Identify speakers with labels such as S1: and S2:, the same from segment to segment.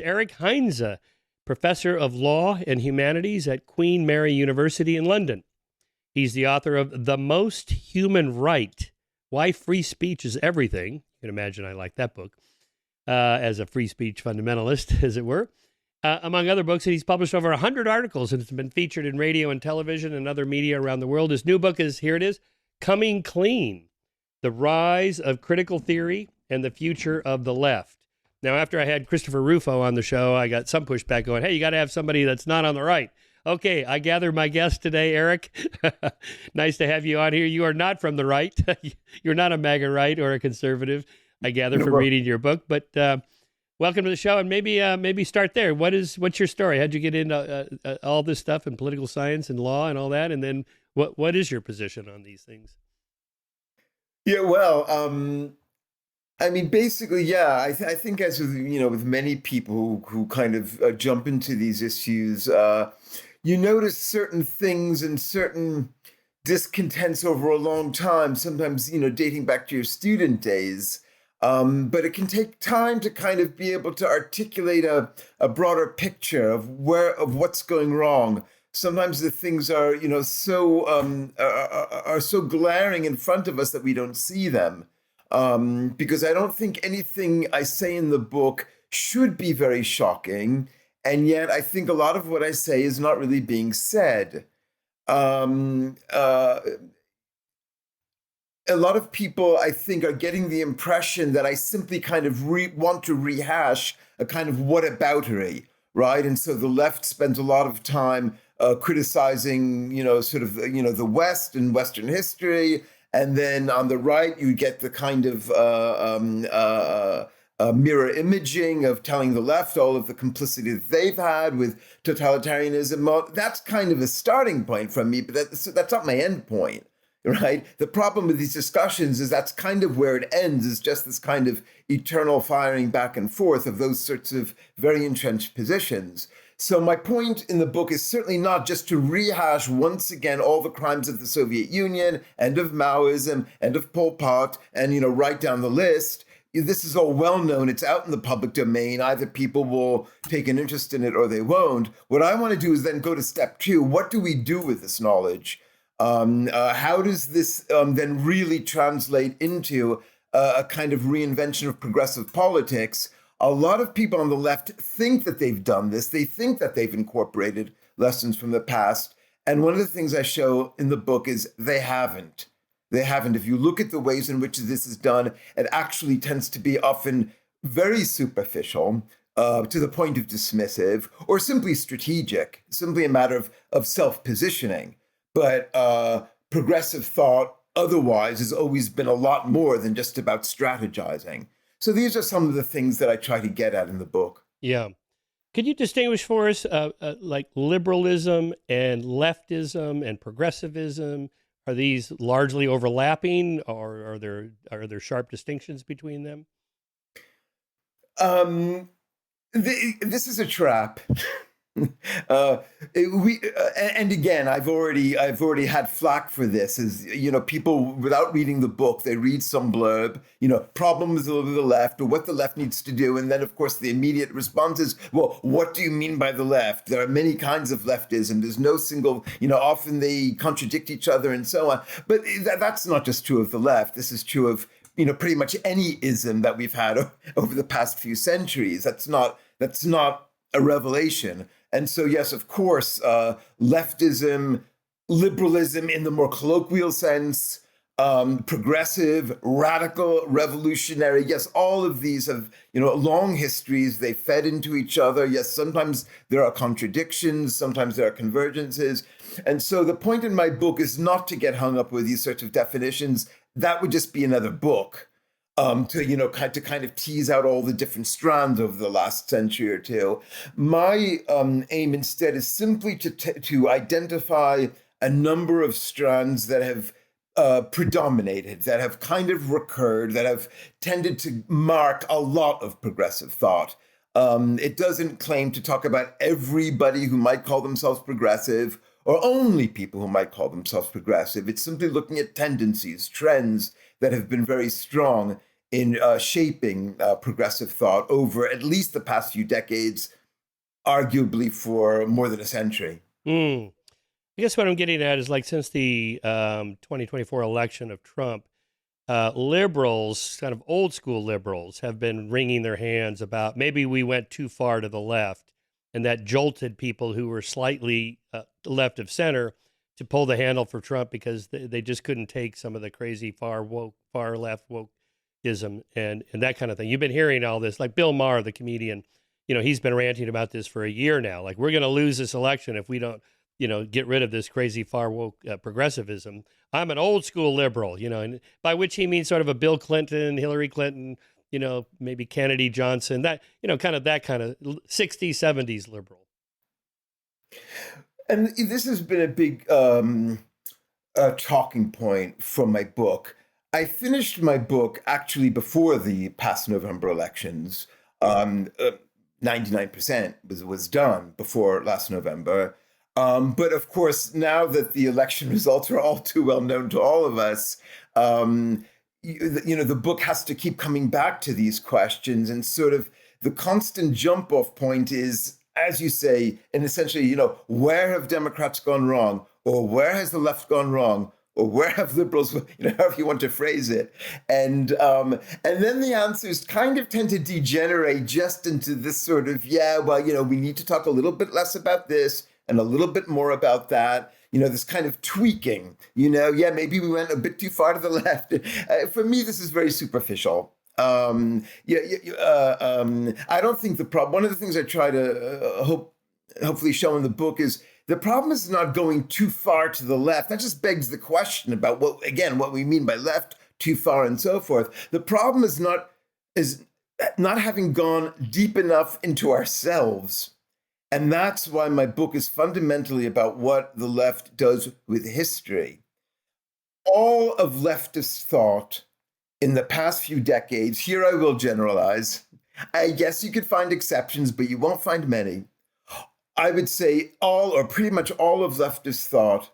S1: Eric Heinze, professor of law and humanities at Queen Mary University in London. He's the author of The Most Human Right, Why Free Speech is Everything. You can imagine I like that book as a free speech fundamentalist, as it were. Among other books, and he's published over 100 articles, and it's been featured in radio and television and other media around the world. His new book is, here it is, Coming Clean, The Rise of Critical Theory and the Future of the Left. Now, after I had Christopher Rufo on the show, I got some pushback going, hey, you got to have somebody that's not on the right. Okay, I gather my guest today, Eric. Nice to have you on here. You are not from the right. You're not a MAGA right or a conservative, I gather, from reading your book. But welcome to the show, and maybe start there. What's your story? How'd you get into all this stuff in political science and law and all that? And then what is your position on these things?
S2: Yeah, well, I mean, basically, yeah. I think as with with many people who kind of jump into these issues, you notice certain things and certain discontents over a long time. Sometimes dating back to your student days. But it can take time to kind of be able to articulate a broader picture of what's going wrong. Sometimes the things are are so glaring in front of us that we don't see them. Because I don't think anything I say in the book should be very shocking, and yet I think a lot of what I say is not really being said. A lot of people, I think, are getting the impression that I simply kind of want to rehash a kind of whataboutery, right? And so the left spends a lot of time criticizing, the West and Western history. And then on the right, you get the kind of mirror imaging of telling the left all of the complicity that they've had with totalitarianism. Well, that's kind of a starting point from me, but that's not my end point. Right. The problem with these discussions is that's kind of where it ends, is just this kind of eternal firing back and forth of those sorts of very entrenched positions. So my point in the book is certainly not just to rehash once again all the crimes of the Soviet Union and of Maoism and of Pol Pot and, right down the list. This is all well known. It's out in the public domain. Either people will take an interest in it or they won't. What I want to do is then go to step two. What do we do with this knowledge? How does this then really translate into a kind of reinvention of progressive politics? A lot of people on the left think that they've done this. They think that they've incorporated lessons from the past. And one of the things I show in the book is they haven't. They haven't. If you look at the ways in which this is done, it actually tends to be often very superficial, to the point of dismissive, or simply strategic, simply a matter of self-positioning. But progressive thought otherwise has always been a lot more than just about strategizing. So these are some of the things that I try to get at in the book.
S1: Yeah. Could you distinguish for us like liberalism and leftism and progressivism? Are these largely overlapping, or are there sharp distinctions between them?
S2: This is a trap. And again, I've already had flack for this. Is people, without reading the book, they read some blurb, problems of the left or what the left needs to do, and then of course the immediate response is, well, what do you mean by the left? There are many kinds of leftism. There's no single, often they contradict each other and so on. But that's not just true of the left. This is true of pretty much any ism that we've had over the past few centuries. That's not a revelation. And so, yes, of course, leftism, liberalism in the more colloquial sense, progressive, radical, revolutionary. Yes, all of these have, long histories. They fed into each other. Yes, sometimes there are contradictions. Sometimes there are convergences. And so the point in my book is not to get hung up with these sorts of definitions. That would just be another book. To kind of tease out all the different strands over the last century or two. My aim instead is simply to identify a number of strands that have predominated, that have kind of recurred, that have tended to mark a lot of progressive thought. It doesn't claim to talk about everybody who might call themselves progressive or only people who might call themselves progressive. It's simply looking at tendencies, trends that have been very strong in shaping progressive thought over at least the past few decades, arguably for more than a century.
S1: I guess what I'm getting at is, like, since the 2024 election of Trump, liberals, kind of old school liberals, have been wringing their hands about maybe we went too far to the left, and that jolted people who were slightly left of center to pull the handle for Trump because they just couldn't take some of the crazy far left wokeism and that kind of thing. You've been hearing all this, like Bill Maher, the comedian, he's been ranting about this for a year now. Like, we're going to lose this election if we don't, get rid of this crazy far woke progressivism. I'm an old school liberal, and by which he means sort of a Bill Clinton, Hillary Clinton, maybe Kennedy, Johnson, that, kind of 60s, 70s liberal.
S2: And this has been a big talking point from my book. I finished my book actually before the past November elections. 99% was done before last November. But of course, now that the election results are all too well known to all of us, the book has to keep coming back to these questions, and sort of the constant jump off point is, as you say, and essentially, where have Democrats gone wrong, or where has the left gone wrong, or where have liberals, however you want to phrase it, and then the answers kind of tend to degenerate just into this sort of, we need to talk a little bit less about this and a little bit more about that. This kind of tweaking. Maybe we went a bit too far to the left. For me, this is very superficial. I don't think the problem. One of the things I try to hopefully show in the book is the problem is not going too far to the left. That just begs the question about what we mean by left, too far, and so forth. The problem is not having gone deep enough into ourselves. And that's why my book is fundamentally about what the left does with history. All of leftist thought in the past few decades, here I will generalize. I guess you could find exceptions, but you won't find many. I would say all or pretty much all of leftist thought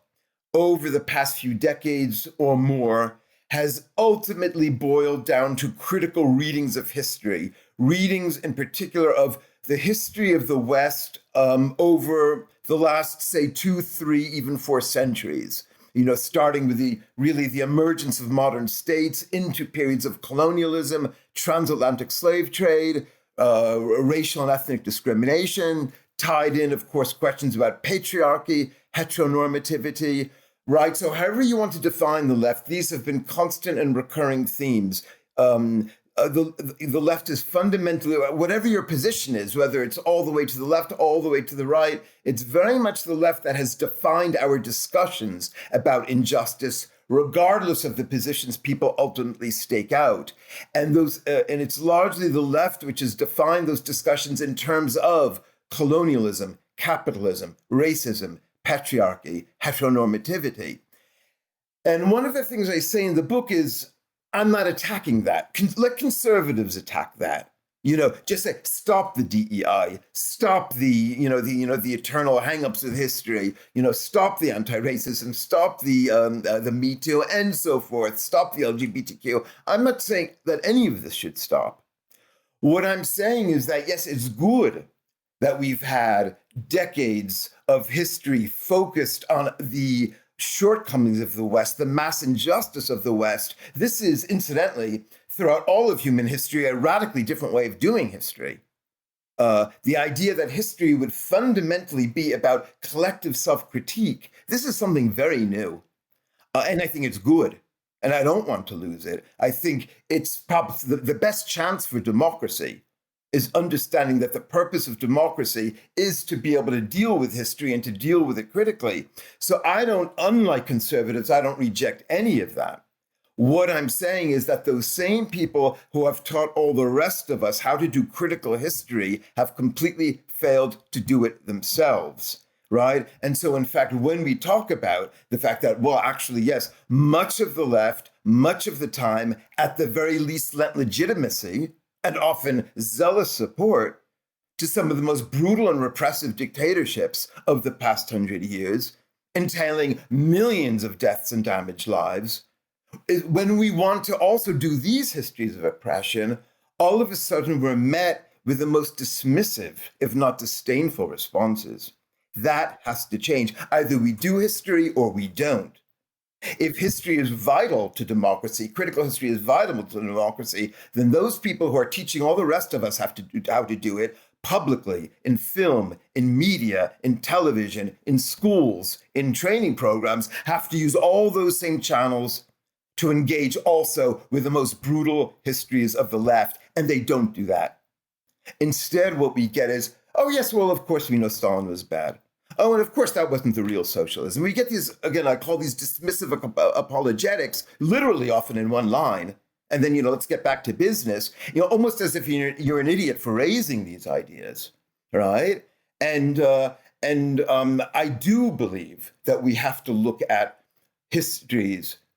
S2: over the past few decades or more has ultimately boiled down to critical readings of history, readings in particular of the history of the West over the last, say, 2, 3, even 4 centuries. Starting with the emergence of modern states into periods of colonialism, transatlantic slave trade, racial and ethnic discrimination, tied in, of course, questions about patriarchy, heteronormativity, right? So however you want to define the left, these have been constant and recurring themes. The left is fundamentally, whatever your position is, whether it's all the way to the left, all the way to the right, it's very much the left that has defined our discussions about injustice, regardless of the positions people ultimately stake out. And it's largely the left which has defined those discussions in terms of colonialism, capitalism, racism, patriarchy, heteronormativity. And one of the things I say in the book is, I'm not attacking that. Let conservatives attack that. Just say, stop the DEI, stop the eternal hangups of history, stop the anti-racism, stop the Me Too, and so forth, stop the LGBTQ. I'm not saying that any of this should stop. What I'm saying is that, yes, it's good that we've had decades of history focused on the shortcomings of the West, the mass injustice of the West. This is, incidentally, throughout all of human history, a radically different way of doing history. The idea that history would fundamentally be about collective self-critique, this is something very new. And I think it's good. And I don't want to lose it. I think it's probably the best chance for democracy is understanding that the purpose of democracy is to be able to deal with history and to deal with it critically. So unlike conservatives, I don't reject any of that. What I'm saying is that those same people who have taught all the rest of us how to do critical history have completely failed to do it themselves, right? And so, in fact, when we talk about the fact that, well, actually, yes, much of the left, much of the time, at the very least, lent legitimacy and often zealous support to some of the most brutal and repressive dictatorships of the past 100 years, entailing millions of deaths and damaged lives. When we want to also do these histories of oppression, all of a sudden we're met with the most dismissive, if not disdainful responses. That has to change. Either we do history or we don't. If history is vital to democracy, critical history is vital to democracy, then those people who are teaching all the rest of us have to do how to do it publicly, in film, in media, in television, in schools, in training programs, have to use all those same channels to engage also with the most brutal histories of the left, and they don't do that. Instead, what we get is, oh yes, well, of course we know Stalin was bad. Oh, and of course that wasn't the real socialism. We get these, again, I call these dismissive apologetics, literally often in one line. And then, let's get back to business, almost as if you're an idiot for raising these ideas, right? And I do believe that we have to look at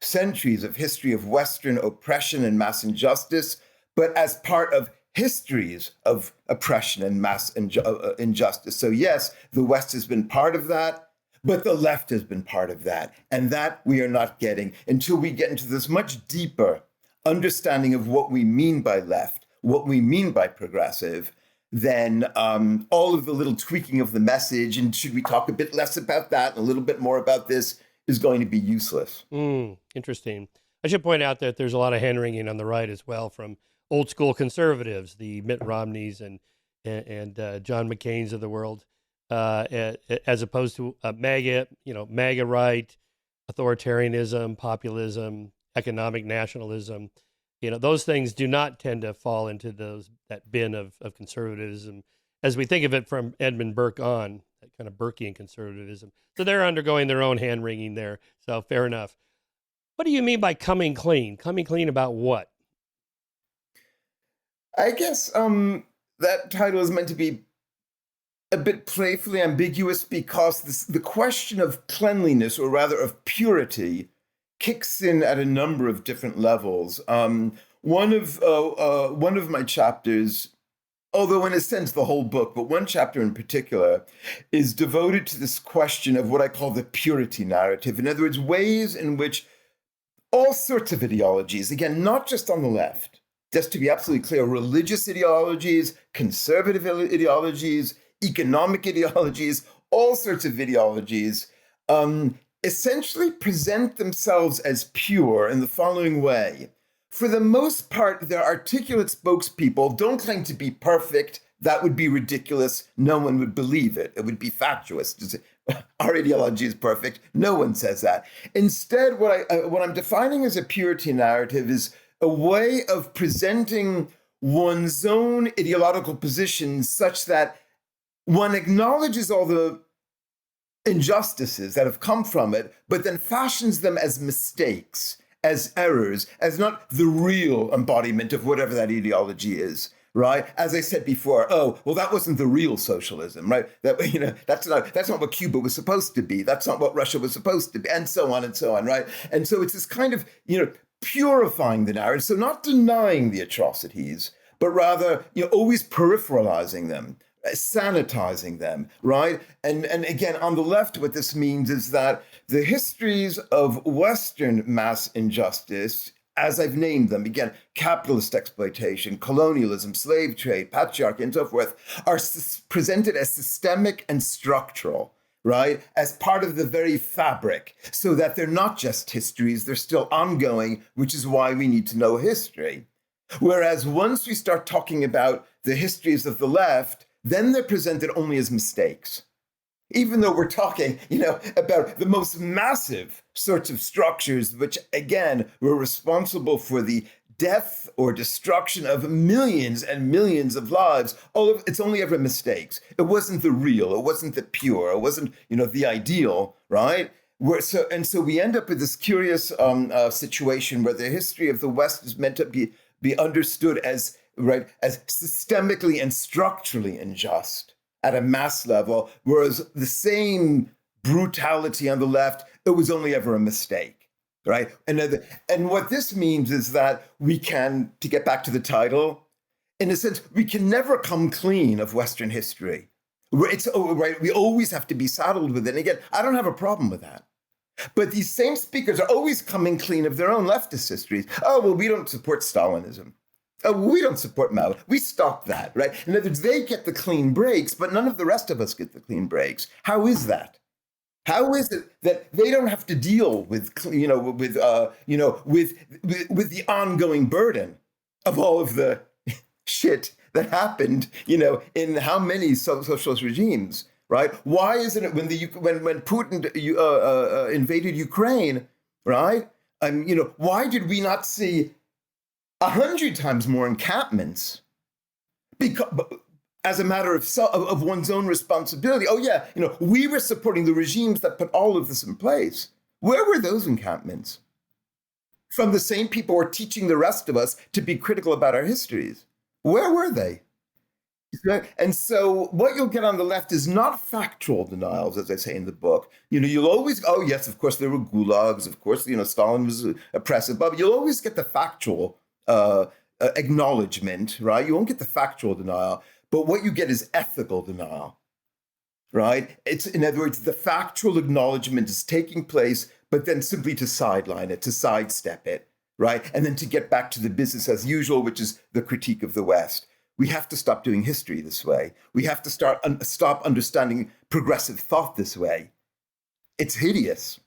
S2: centuries of history of Western oppression and mass injustice, but as part of histories of oppression and mass injustice. So yes, the West has been part of that, but the left has been part of that. And that we are not getting until we get into this much deeper understanding of what we mean by left, what we mean by progressive, then all of the little tweaking of the message, and should we talk a bit less about that and a little bit more about this, is going to be useless.
S1: Interesting. I should point out that there's a lot of hand-wringing on the right as well from old school conservatives, the Mitt Romneys and John McCain's of the world, as opposed to MAGA right, authoritarianism, populism, economic nationalism. Those things do not tend to fall into that bin of conservatism as we think of it from Edmund Burke on, that kind of Burkean conservatism. So they're undergoing their own hand-wringing there. So fair enough. What do you mean by coming clean? Coming clean about what?
S2: I guess that title is meant to be a bit playfully ambiguous because the question of cleanliness, or rather of purity, kicks in at a number of different levels. One of my chapters, although in a sense the whole book, but one chapter in particular, is devoted to this question of what I call the purity narrative. In other words, ways in which all sorts of ideologies, again, not just on the left, just to be absolutely clear, religious ideologies, conservative ideologies, economic ideologies, all sorts of ideologies, essentially present themselves as pure in the following way. For the most part, their articulate spokespeople don't claim to be perfect. That would be ridiculous. No one would believe it. It would be fatuous to say, our ideology is perfect. No one says that. Instead, what I'm defining as a purity narrative is a way of presenting one's own ideological positions such that one acknowledges all the injustices that have come from it, but then fashions them as mistakes, as errors, as not the real embodiment of whatever that ideology is, right? As I said before, oh, well, that wasn't the real socialism, right? That's not what Cuba was supposed to be. That's not what Russia was supposed to be, and so on, right? And so it's this kind of, purifying the narrative, so not denying the atrocities, but rather, always peripheralizing them, sanitizing them, right? And again, on the left, what this means is that the histories of Western mass injustice, as I've named them, again, capitalist exploitation, colonialism, slave trade, patriarchy, and so forth, are presented as systemic and structural, right? As part of the very fabric, so that they're not just histories, they're still ongoing, which is why we need to know history. Whereas once we start talking about the histories of the left, then they're presented only as mistakes. Even though we're talking, about the most massive sorts of structures, which again, were responsible for the death or destruction of millions and millions of lives, it's only ever mistakes. It wasn't the real, it wasn't the pure, it wasn't, the ideal, right? So we end up with this curious situation where the history of the West is meant to be understood as systemically and structurally unjust at a mass level, whereas the same brutality on the left, it was only ever a mistake. Right. And what this means is that we can, to get back to the title, in a sense, we can never come clean of Western history. We always have to be saddled with it. And again, I don't have a problem with that. But these same speakers are always coming clean of their own leftist histories. Oh, well, we don't support Stalinism. Oh, we don't support Mao. We stopped that, right? In other words, they get the clean breaks, but none of the rest of us get the clean breaks. How is that? How is it that they don't have to deal with, with the ongoing burden of all of the shit that happened, in how many socialist regimes, right? Why isn't it when Putin invaded Ukraine, right? Why did we not see 100 times more encampments? Because as a matter of one's own responsibility. Oh yeah, we were supporting the regimes that put all of this in place. Where were those encampments? From the same people who are teaching the rest of us to be critical about our histories. Where were they? And so what you'll get on the left is not factual denials, as I say in the book. You'll always, oh yes, of course there were gulags, of course, Stalin was oppressive, but you'll always get the factual acknowledgement, right? You won't get the factual denial. But what you get is ethical denial, right? It's, in other words, the factual acknowledgement is taking place, but then simply to sideline it, to sidestep it, right? And then to get back to the business as usual, which is the critique of the West. We have to stop doing history this way. We have to stop understanding progressive thought this way. It's hideous.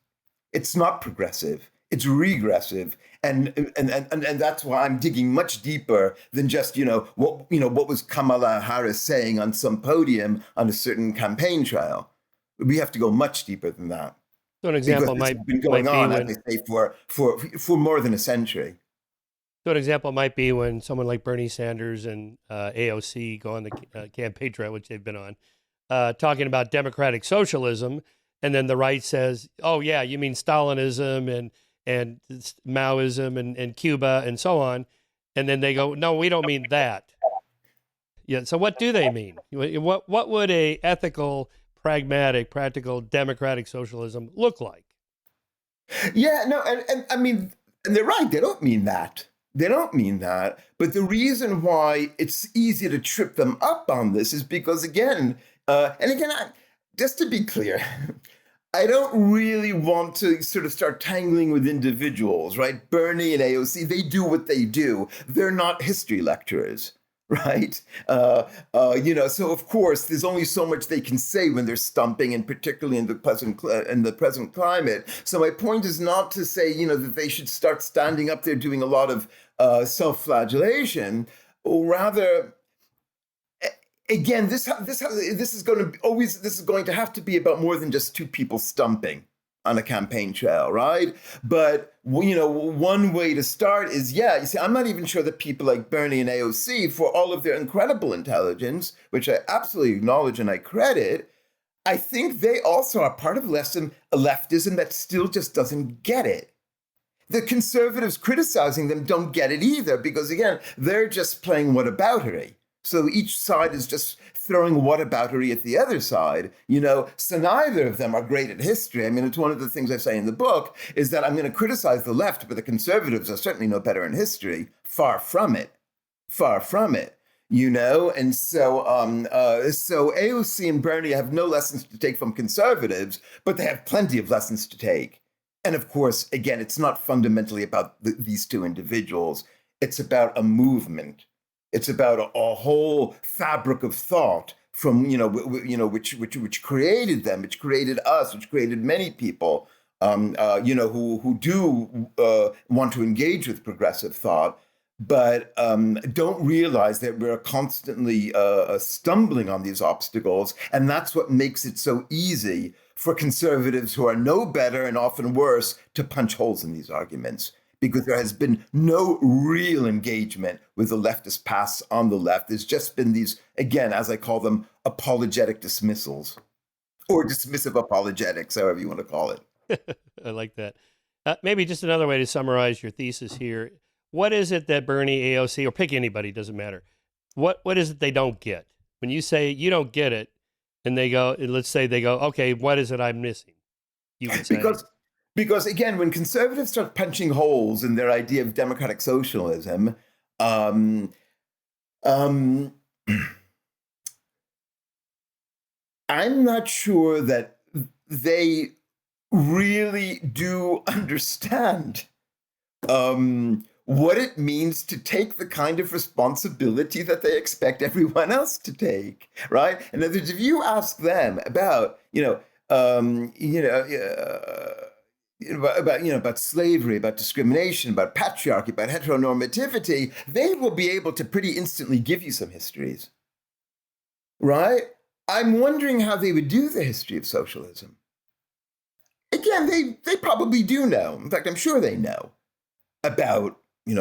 S2: It's not progressive. It's regressive. And that's why I'm digging much deeper than just what was Kamala Harris saying on some podium on a certain campaign trail. We have to go much deeper than that.
S1: So an example
S2: because
S1: might
S2: been going
S1: be
S2: on,
S1: when,
S2: as I say, for more than a century.
S1: So an example might be when someone like Bernie Sanders and AOC go on the campaign trail, which they've been on, talking about democratic socialism, and then the right says, "Oh yeah, you mean Stalinism and Maoism and Cuba and so on," and then they go, "No, we don't mean that." Yeah. So what do they mean? What would a ethical, pragmatic, practical, democratic socialism look like?
S2: Yeah. No. And I mean, and they're right. They don't mean that. They don't mean that. But the reason why it's easy to trip them up on this is because, again, just to be clear, I don't really want to sort of start tangling with individuals, right? Bernie and AOC, they do what they do. They're not history lecturers, right? So of course, there's only so much they can say when they're stumping, and particularly in the present climate. So my point is not to say, that they should start standing up there doing a lot of self-flagellation, or rather, again, this is going to have to be about more than just two people stumping on a campaign trail, right? But one way to start is, you see, I'm not even sure that people like Bernie and AOC, for all of their incredible intelligence, which I absolutely acknowledge and I credit, I think they also are part of a leftism that still just doesn't get it. The conservatives criticizing them don't get it either, because again, they're just playing whataboutery. So each side is just throwing whataboutery at the other side, so neither of them are great at history. I mean, it's one of the things I say in the book is that I'm going to criticize the left, but the conservatives are certainly no better in history. Far from it. And so so AOC and Bernie have no lessons to take from conservatives, but they have plenty of lessons to take. And of course, again, it's not fundamentally about these two individuals. It's about a movement. It's about a whole fabric of thought from which created them, which created us, which created many people, who do want to engage with progressive thought, but don't realize that we're constantly stumbling on these obstacles, and that's what makes it so easy for conservatives who are no better and often worse to punch holes in these arguments. Because there has been no real engagement with the leftist paths on the left. There's just been these, again, as I call them, apologetic dismissals, or dismissive apologetics, however you want to call it.
S1: I like that. Maybe just another way to summarize your thesis here. What is it that Bernie, AOC, or pick anybody, doesn't matter. What is it they don't get? When you say you don't get it, and they go, let's say they go, okay, what is it I'm missing? You would say.
S2: Because again, when conservatives start punching holes in their idea of democratic socialism, I'm not sure that they really do understand what it means to take the kind of responsibility that they expect everyone else to take, right? In other words, if you ask them about, about slavery, about discrimination, about patriarchy, about heteronormativity, they will be able to pretty instantly give you some histories, right? I'm wondering how they would do the history of socialism. Again, they probably do know. In fact, I'm sure they know about,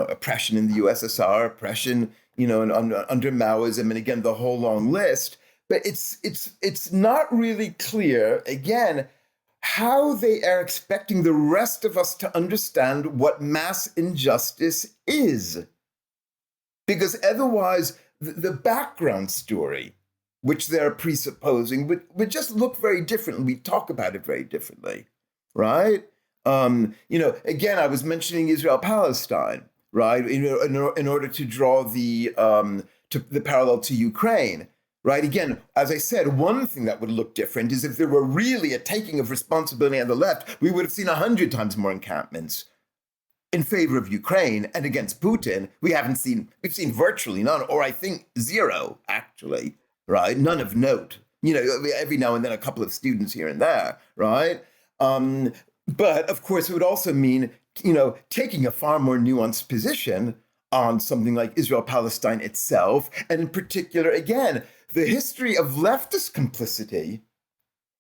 S2: oppression in the USSR, oppression, under Maoism, and again, the whole long list. But it's not really clear, again, how they are expecting the rest of us to understand what mass injustice is. Because otherwise, the background story, which they're presupposing, would just look very differently. We talk about it very differently, right? Again, I was mentioning Israel-Palestine, right? In order to draw the parallel to Ukraine, right? Again, as I said, one thing that would look different is if there were really a taking of responsibility on the left, we would have seen 100 times more encampments in favor of Ukraine and against Putin. We've seen virtually none, or I think zero, actually, right? None of note. Every now and then a couple of students here and there, right? But of course, it would also mean, taking a far more nuanced position on something like Israel-Palestine itself, and in particular, again, the history of leftist complicity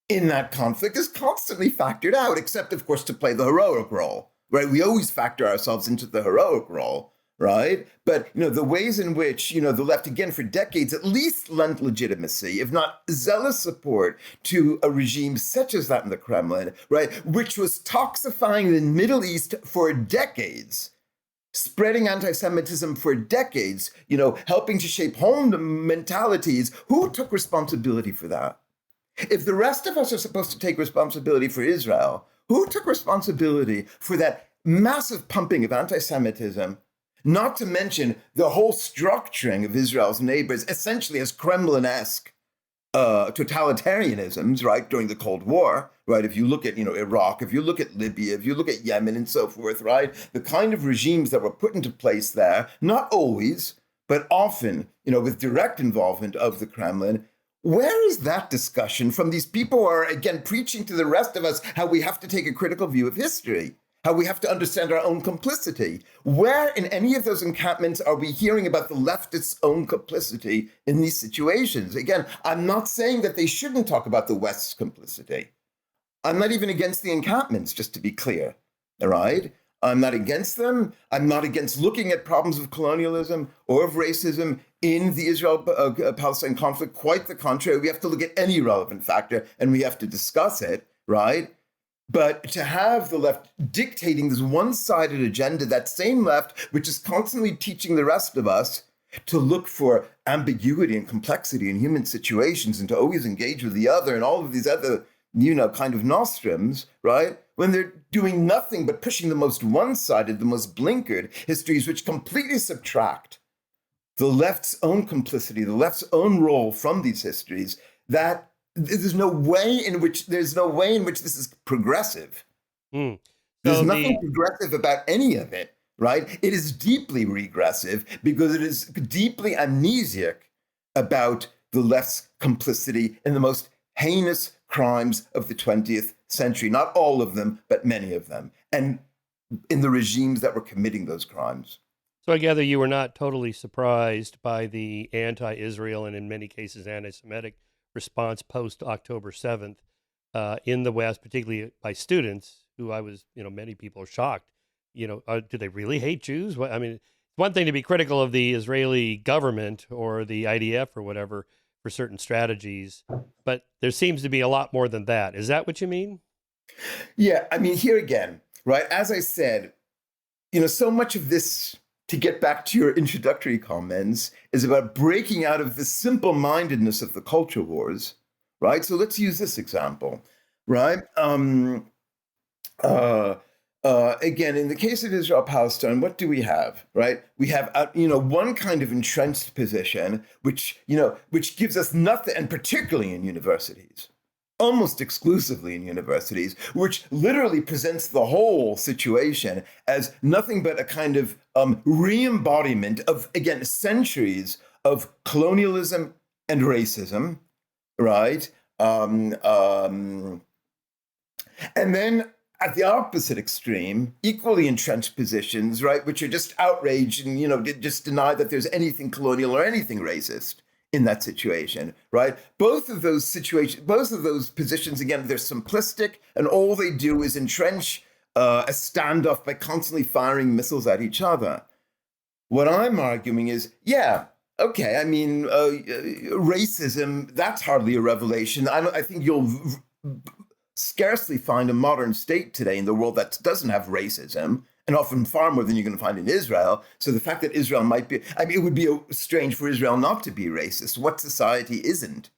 S2: in that conflict is constantly factored out, except, of course, to play the heroic role, right? We always factor ourselves into the heroic role, right? But, the ways in which, the left, again, for decades, at least lent legitimacy, if not zealous support, to a regime such as that in the Kremlin, right? Which was toxifying the Middle East for decades, spreading anti-Semitism for decades, helping to shape whole mentalities. Who took responsibility for that? If the rest of us are supposed to take responsibility for Israel, who took responsibility for that massive pumping of anti-Semitism, not to mention the whole structuring of Israel's neighbors, essentially as Kremlin-esque totalitarianisms, right, during the Cold War, right? If you look at, Iraq, if you look at Libya, if you look at Yemen and so forth, right? The kind of regimes that were put into place there, not always, but often, with direct involvement of the Kremlin. Where is that discussion from these people who are, again, preaching to the rest of us how we have to take a critical view of history, how we have to understand our own complicity? Where in any of those encampments are we hearing about the leftists' own complicity in these situations? Again, I'm not saying that they shouldn't talk about the West's complicity. I'm not even against the encampments, just to be clear, all right? I'm not against them. I'm not against looking at problems of colonialism or of racism in the Israel-Palestine conflict. Quite the contrary. We have to look at any relevant factor and we have to discuss it, right? But to have the left dictating this one-sided agenda, that same left, which is constantly teaching the rest of us to look for ambiguity and complexity in human situations and to always engage with the other and all of these other, kind of nostrums, right? When they're doing nothing but pushing the most one-sided, the most blinkered histories, which completely subtract the left's own complicity, the left's own role from these histories, that there's no way in which this is progressive. There's nothing progressive about any of it, right? It is deeply regressive because it is deeply amnesiac about the left's complicity in the most heinous crimes of the 20th century. Not all of them, but many of them, and in the regimes that were committing those crimes.
S1: So I gather you were not totally surprised by the anti-Israel and in many cases anti-Semitic response post-October 7th in the West, particularly by students who many people are shocked. Do they really hate Jews? I mean, it's one thing to be critical of the Israeli government or the IDF or whatever for certain strategies, but there seems to be a lot more than that. Is that what you mean?
S2: Yeah, I mean, here again, right, as I said, so much of this, to get back to your introductory comments, is about breaking out of the simple-mindedness of the culture wars, right? So let's use this example, right? Again, in the case of Israel-Palestine, what do we have, right? We have, one kind of entrenched position, which gives us nothing, and particularly in universities, almost exclusively in universities, which literally presents the whole situation as nothing but a kind of re-embodiment of, again, centuries of colonialism and racism, right? And then at the opposite extreme, equally entrenched positions, right, which are just outraged and, just deny that there's anything colonial or anything racist in that situation, right? Both of those positions, again, they're simplistic, and all they do is entrench a standoff by constantly firing missiles at each other. What I'm arguing is, yeah, okay, I mean, racism, that's hardly a revelation. I think you'll scarcely find a modern state today in the world that doesn't have racism, and often far more than you're going to find in Israel. So the fact that Israel might be, I mean, it would be strange for Israel not to be racist. What society isn't,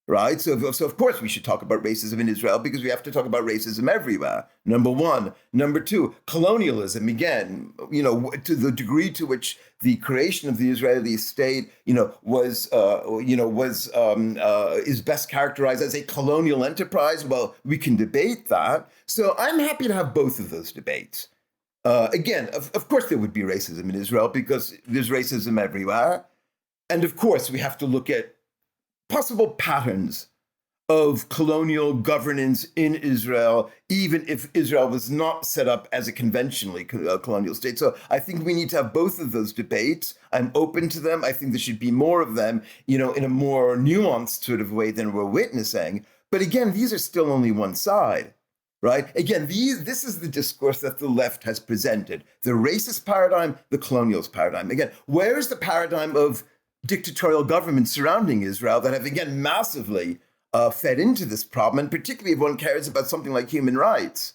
S2: right? So of course we should talk about racism in Israel, because we have to talk about racism everywhere. Number one. Number two, colonialism, again, to the degree to which the creation of the Israeli state, is best characterized as a colonial enterprise. Well, we can debate that. So I'm happy to have both of those debates. Again, of course there would be racism in Israel, because there's racism everywhere. And of course we have to look at possible patterns of colonial governance in Israel, even if Israel was not set up as a conventionally colonial state. So I think we need to have both of those debates. I'm open to them. I think there should be more of them, in a more nuanced sort of way than we're witnessing. But again, these are still only one side, right? Again, this is the discourse that the left has presented. The racist paradigm, the colonialist paradigm. Again, where is the paradigm of dictatorial governments surrounding Israel that have, again, massively fed into this problem, and particularly if one cares about something like human rights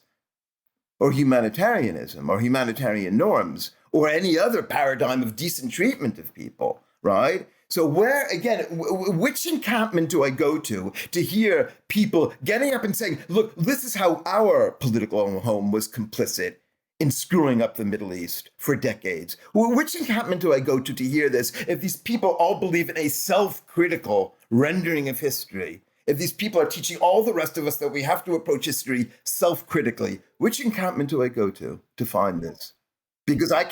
S2: or humanitarianism or humanitarian norms or any other paradigm of decent treatment of people, right? So where, again, which encampment do I go to hear people getting up and saying, look, this is how our political home was complicit in screwing up the Middle East for decades? Which encampment do I go to hear this if these people all believe in a self-critical rendering of history? If these people are teaching all the rest of us that we have to approach history self-critically, which encampment do I go to find this? Because I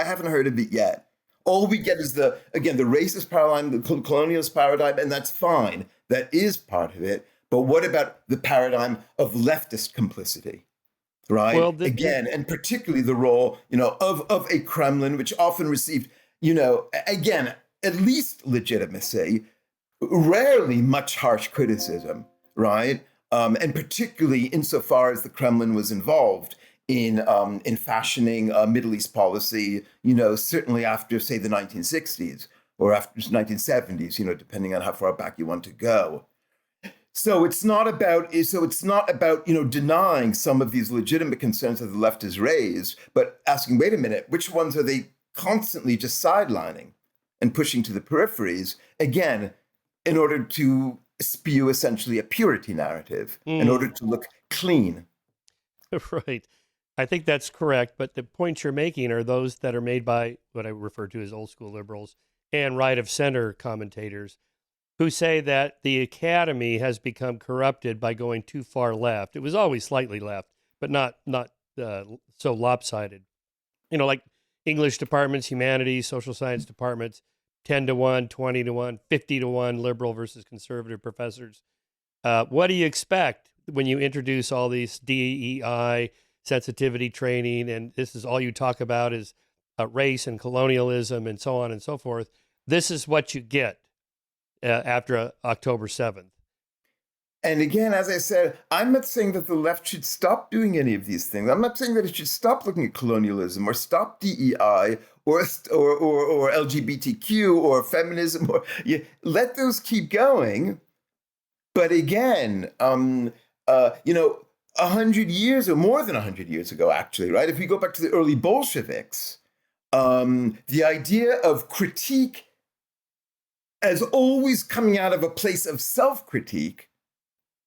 S2: haven't heard of it yet. All we get is the racist paradigm, the colonialist paradigm, and that's fine. That is part of it. But what about the paradigm of leftist complicity? Right. Well, and particularly the role, of a Kremlin, which often received, again, at least legitimacy, rarely much harsh criticism, right? And particularly insofar as the Kremlin was involved in fashioning Middle East policy, certainly after, say, the 1960s or after the 1970s, depending on how far back you want to go. So it's not about denying some of these legitimate concerns that the left has raised, but asking, wait a minute, which ones are they constantly just sidelining and pushing to the peripheries, again, in order to spew essentially a purity narrative, in order to look clean.
S1: Right. I think that's correct, but the points you're making are those that are made by what I refer to as old school liberals and right of center commentators, who say that the academy has become corrupted by going too far left. It was always slightly left, but not so lopsided. Like English departments, humanities, social science departments, 10-1, 20-1, 50-1, liberal versus conservative professors. What do you expect when you introduce all these DEI sensitivity training, and this is all you talk about is race and colonialism and so on and so forth? This is what you get after October 7th.
S2: And again, as I said, I'm not saying that the left should stop doing any of these things. I'm not saying that it should stop looking at colonialism or stop DEI or LGBTQ or feminism. Let those keep going. But again, 100 years or more than 100 years ago, actually, right? If we go back to the early Bolsheviks, the idea of critique as always coming out of a place of self-critique,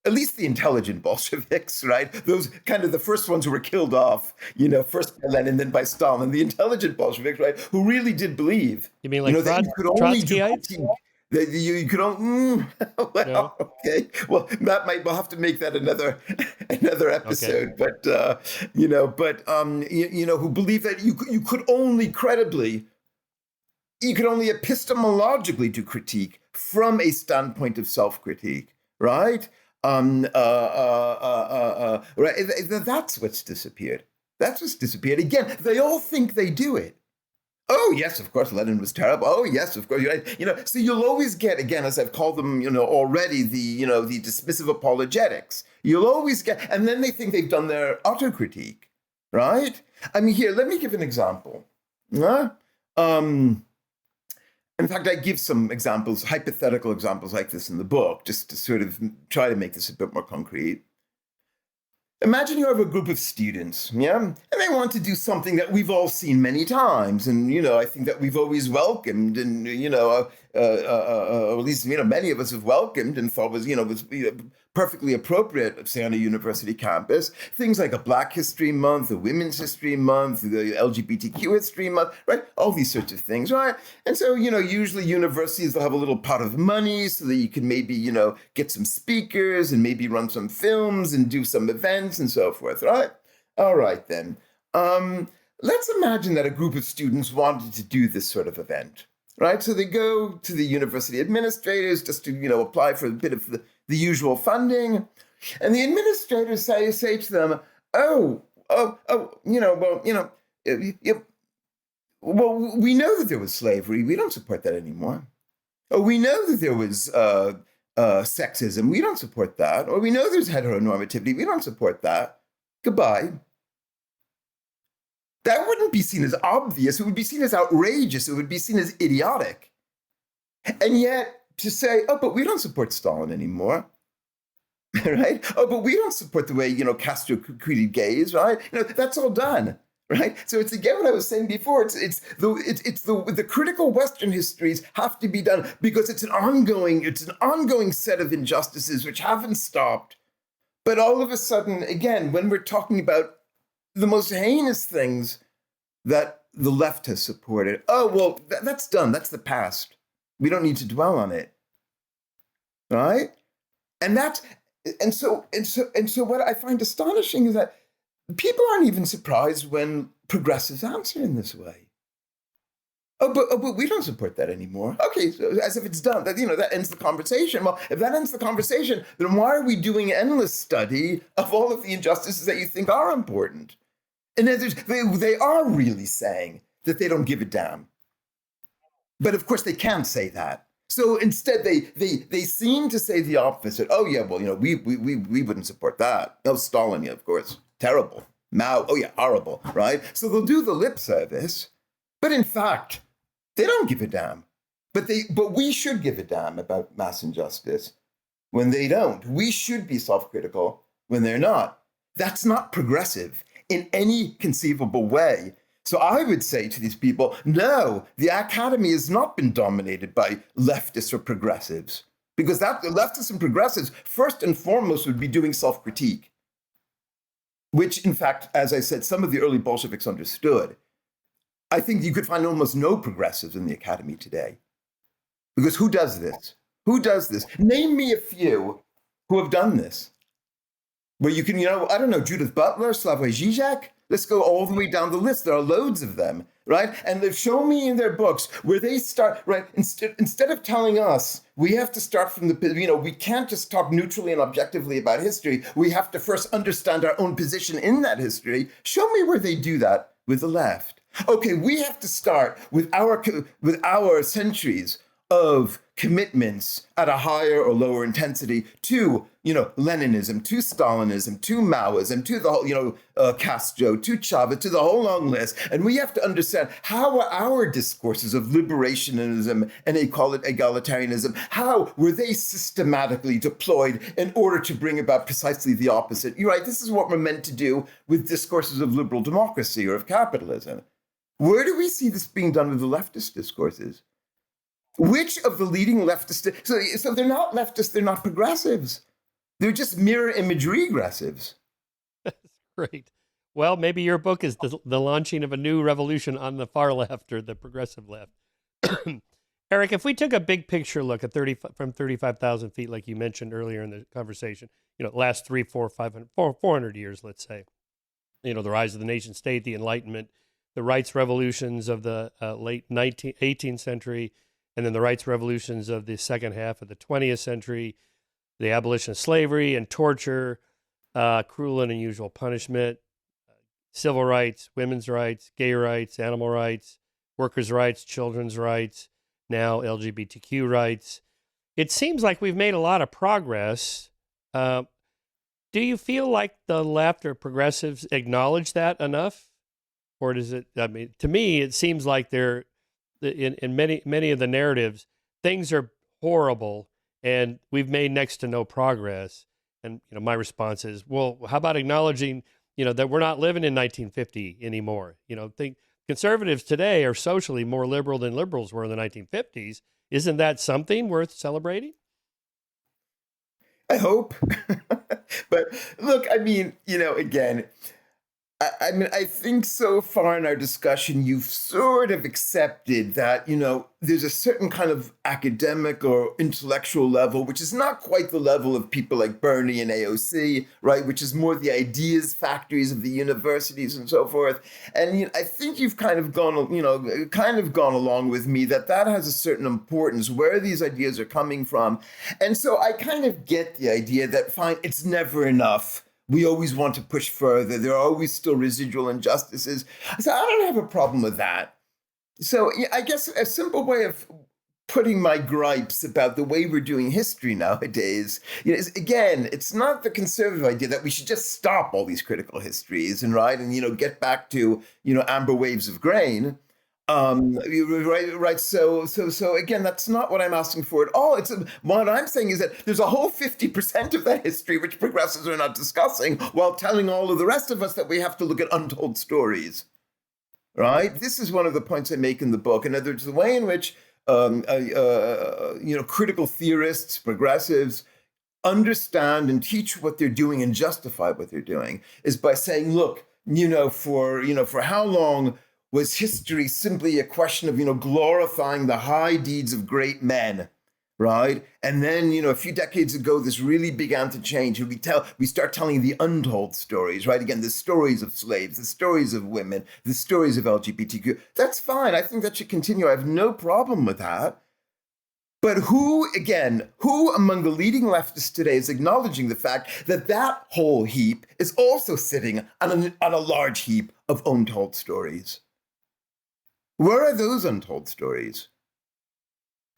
S2: at least the intelligent Bolsheviks, right? Those kind of the first ones who were killed off, first by Lenin, then by Stalin, the intelligent Bolsheviks, right? Who really did believe.
S1: You mean like
S2: that you could only do critique. You could only, well,
S1: No?
S2: okay. Well, we'll have to make that another episode.
S1: Okay.
S2: But who believe that you could only credibly, you could only epistemologically do critique from a standpoint of self-critique, right? Right. That's what's disappeared. That's what's disappeared. Again, they all think they do it. Oh, yes, of course, Lenin was terrible. Oh, yes, of course. So you'll always get, again, as I've called them, already, the dismissive apologetics. You'll always get, and then they think they've done their autocritique, right? I mean, here, let me give an example. In fact, I give some examples, hypothetical examples like this in the book, just to sort of try to make this a bit more concrete. Imagine you have a group of students, yeah? And they want to do something that we've all seen many times. And, I think that we've always welcomed and, or at least, many of us have welcomed and thought was perfectly appropriate, say, on a university campus. Things like a Black History Month, a Women's History Month, the LGBTQ History Month, right? All these sorts of things, right? And so, usually universities will have a little pot of money so that you can maybe, get some speakers and maybe run some films and do some events and so forth, right? All right, then. Let's imagine that a group of students wanted to do this sort of event, right? So they go to the university administrators just to, apply for a bit of the usual funding. And the administrators say to them, well, we know that there was slavery. We don't support that anymore. Oh, we know that there was sexism. We don't support that. Or we know there's heteronormativity. We don't support that. Goodbye. That wouldn't be seen as obvious. It would be seen as outrageous. It would be seen as idiotic. And yet, to say, oh, but we don't support Stalin anymore, right? Oh, but we don't support the way, Castro treated gays, right? That's all done, right? So it's again what I was saying before. It's the critical Western histories have to be done because it's an ongoing set of injustices which haven't stopped. But all of a sudden, again, when we're talking about the most heinous things that the left has supported, oh, well, that's done. That's the past. We don't need to dwell on it, right? And so what I find astonishing is that people aren't even surprised when progressives answer in this way. Oh, but we don't support that anymore. Okay, so as if it's done. That ends the conversation. Well, if that ends the conversation, then why are we doing endless study of all of the injustices that you think are important? And they are really saying that they don't give a damn. But of course, they can't say that. So instead, they seem to say the opposite. Oh yeah, well, we wouldn't support that. Oh, Stalin, yeah, of course, terrible. Mao, oh yeah, horrible, right? So they'll do the lip service, but in fact, they don't give a damn. But we should give a damn about mass injustice when they don't. We should be self-critical when they're not. That's not progressive in any conceivable way. So I would say to these people, no, the academy has not been dominated by leftists or progressives, because the leftists and progressives, first and foremost, would be doing self-critique, which, in fact, as I said, some of the early Bolsheviks understood. I think you could find almost no progressives in the academy today, because who does this? Who does this? Name me a few who have done this. Where you can, I don't know, Judith Butler, Slavoj Žižek. Let's go all the way down the list. There are loads of them, right? And they've shown me in their books where they start, right? Instead of telling us we have to start from we can't just talk neutrally and objectively about history. We have to first understand our own position in that history. Show me where they do that with the left. Okay, we have to start with our centuries of commitments at a higher or lower intensity to, Leninism, to Stalinism, to Maoism, to the whole, Castro, to Chavez, to the whole long list. And we have to understand how are our discourses of liberationism and call it egalitarianism, how were they systematically deployed in order to bring about precisely the opposite? You're right, this is what we're meant to do with discourses of liberal democracy or of capitalism. Where do we see this being done with the leftist discourses? Which of the leading leftists? So they're not leftists, they're not progressives. They're just mirror image regressives.
S1: That's great. Well, maybe your book is the launching of a new revolution on the far left or the progressive left. Eric, if we took a big picture look at from 35,000 feet, like you mentioned earlier in the conversation, last 3, 4, 500, 400 years, let's say, the rise of the nation state, the Enlightenment, the rights revolutions of the late 18th century, and then the rights revolutions of the second half of the 20th century, the abolition of slavery and torture, cruel and unusual punishment, civil rights, women's rights, gay rights, animal rights, workers' rights, children's rights, now LGBTQ rights. It seems like we've made a lot of progress. Do you feel like the left or progressives acknowledge that enough? Or does it, to me, it seems like they're, in many of the narratives, things are horrible and we've made next to no progress. And, my response is, well, how about acknowledging, that we're not living in 1950 anymore? Conservatives today are socially more liberal than liberals were in the 1950s. Isn't that something worth celebrating?
S2: I hope. But look, again, I think so far in our discussion, you've sort of accepted that, there's a certain kind of academic or intellectual level, which is not quite the level of people like Bernie and AOC, right? Which is more the ideas factories of the universities and so forth. And I think you've kind of gone along with me that has a certain importance, where these ideas are coming from. And so I kind of get the idea that, fine, it's never enough. We always want to push further. There are always still residual injustices. So I don't have a problem with that. So I guess a simple way of putting my gripes about the way we're doing history nowadays, is, again, it's not the conservative idea that we should just stop all these critical histories and get back to, amber waves of grain. Right. So again, that's not what I'm asking for at all. What I'm saying is that there's a whole 50% of that history which progressives are not discussing, while telling all of the rest of us that we have to look at untold stories. Right. This is one of the points I make in the book. In other words, the way in which critical theorists, progressives, understand and teach what they're doing and justify what they're doing is by saying, look, for how long was history simply a question of, glorifying the high deeds of great men, right? And then, a few decades ago, this really began to change. We start telling the untold stories, right? Again, the stories of slaves, the stories of women, the stories of LGBTQ. That's fine. I think that should continue. I have no problem with that. But who among the leading leftists today is acknowledging the fact that whole heap is also sitting on a large heap of untold stories? Where are those untold stories?